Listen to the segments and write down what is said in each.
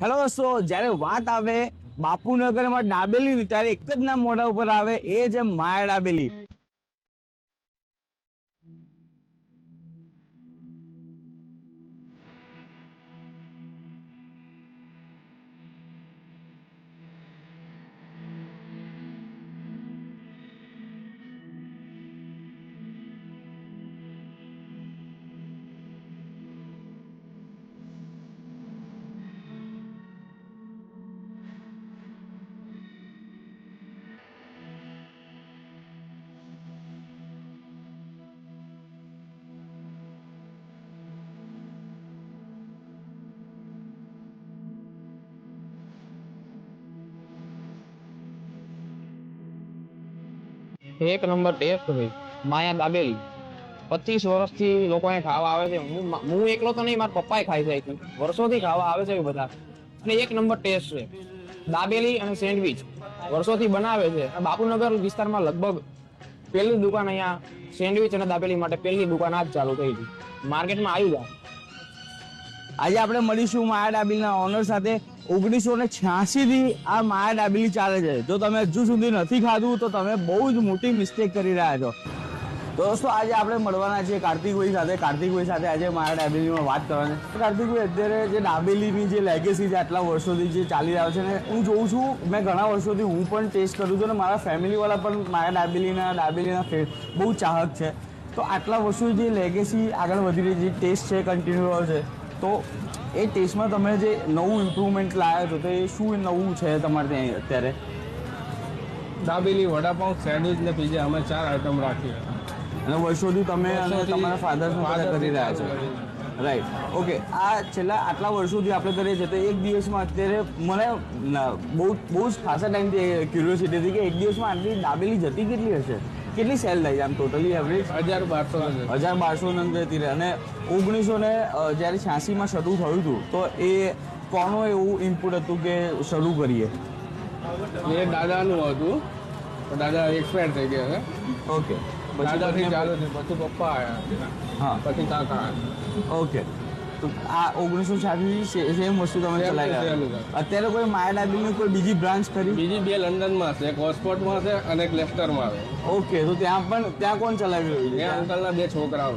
Hello દોસ્તો, જ્યારે વાત આવે બાપુનગરમાં દાબેલી ત્યારે એક જ નામ મોઢા ઉપર આવે, એ છે માયા દાબેલી. એક નંબર ટેસ્ટ હોય માયા દાબેલી. 25 વર્ષથી લોકો અહીં ખાવા આવે છે. હું એકલો તો નહીં, મારા પપ્પાએ ખાઈ જાય છે. વર્ષોથી ખાવા આવે છે બધા, અને એક નંબર ટેસ્ટ છે. દાબેલી અને સેન્ડવિચ વર્ષોથી બનાવે છે. બાપુનગર વિસ્તારમાં લગભગ પહેલી દુકાન અહીંયા સેન્ડવિચ અને દાબેલી માટે પહેલી દુકાન આ જ ચાલુ થઈ હતી. માર્કેટમાં આવી જાય. આજે આપણે મળીશું માયા દાબેલીના ઓનર સાથે. 1986 થી આ માયા દાબેલી ચાલે છે. જો તમે હજુ સુધી નથી ખાધું તો તમે બહુ જ મોટી મિસ્ટેક કરી રહ્યા છો. તો દોસ્તો, આજે આપણે મળવાના છીએ કાર્તિકભાઈ સાથે. કાર્તિકભાઈ સાથે આજે માયા દાબેલીમાં વાત કરવાની. કાર્તિકભાઈ, અત્યારે જે દાબેલીની જે લેગેસી છે આટલા વર્ષોથી જે ચાલી રહ્યો છે ને, હું જોઉં છું, મેં ઘણા વર્ષોથી હું પણ ટેસ્ટ કરું છું અને મારા ફેમિલીવાળા પણ માયા દાબેલીના બહુ ચાહક છે. તો આટલા વર્ષોથી જે લેગેસી આગળ વધી રહી છે, ટેસ્ટ છે કન્ટિન્યુ છે, તો એ ટેસ્ટમાં તમે જે નવું ઇમ્પ્રુવમેન્ટ લાવ્યા છો તો એ શું નવું છે તમારે ત્યાં અત્યારે? દાબેલી, વડાપાઉં, સેન્ડવિચ ને પીઝા અમે 4 આઈટમ રાખી. અને વર્ષોથી તમે અને તમારા ફાધર કરી રહ્યા છો, રાઈટ? ઓકે, આ છેલ્લા આટલા વર્ષોથી આપણે કરીએ છીએ તો એક દિવસમાં અત્યારે મને બહુ જ ખાસા ટાઈમથી ક્યુરિયોસિટી હતી કે એક દિવસમાં આટલી દાબેલી જતી કેટલી હશે, કેટલી સેલ થાય છે આમ ટોટલી એવરેજ? 1200 નંગ રહેતી રહે. અને 1986માં શરૂ થયું હતું, તો એ કોનું એવું ઇનપુટ હતું કે શરૂ કરીએ? એ દાદાનું હતું, દાદા એક્સપાયર થઈ ગયા છે. ઓકે, દાદાથી ચાલુ છે, પછી પપ્પા આવ્યા, હા, પછી કાકા આવ્યા. ઓકે. તો આ 1986 સેમ વસ્તુ તમે ચલાવી રહ્યા. અત્યારે કોઈ માયા દાબેલીની કોઈ બીજી બ્રાન્ચ કરી? બીજી 2 લંડનમાં છે, એક ઓક્સફોર્ડમાં છે અને એક લેસ્ટરમાં છે. ઓકે, તો ત્યાં કોણ ચલાવી રહ્યું એ છે? અંકલના 2 છોકરાઓ.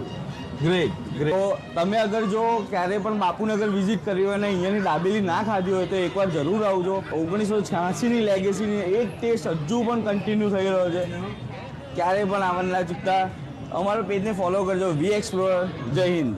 Great, great. તો તમે અગર જો ક્યારે પણ બાપુનગર વિઝિટ કરી હોય અને અહીંયાની દાબેલી ના ખાધી હોય તો એકવાર જરૂર આવજો. 1986ની લેગેસીની એક ટેસ્ટ હજુ પણ કન્ટિન્યુ થઈ રહ્યો છે. ક્યારે પણ આવવાના ચૂકતા. અમારા પેજને ફોલો કરજો, વી એક્સપ્લોરર. જય હિન્દ.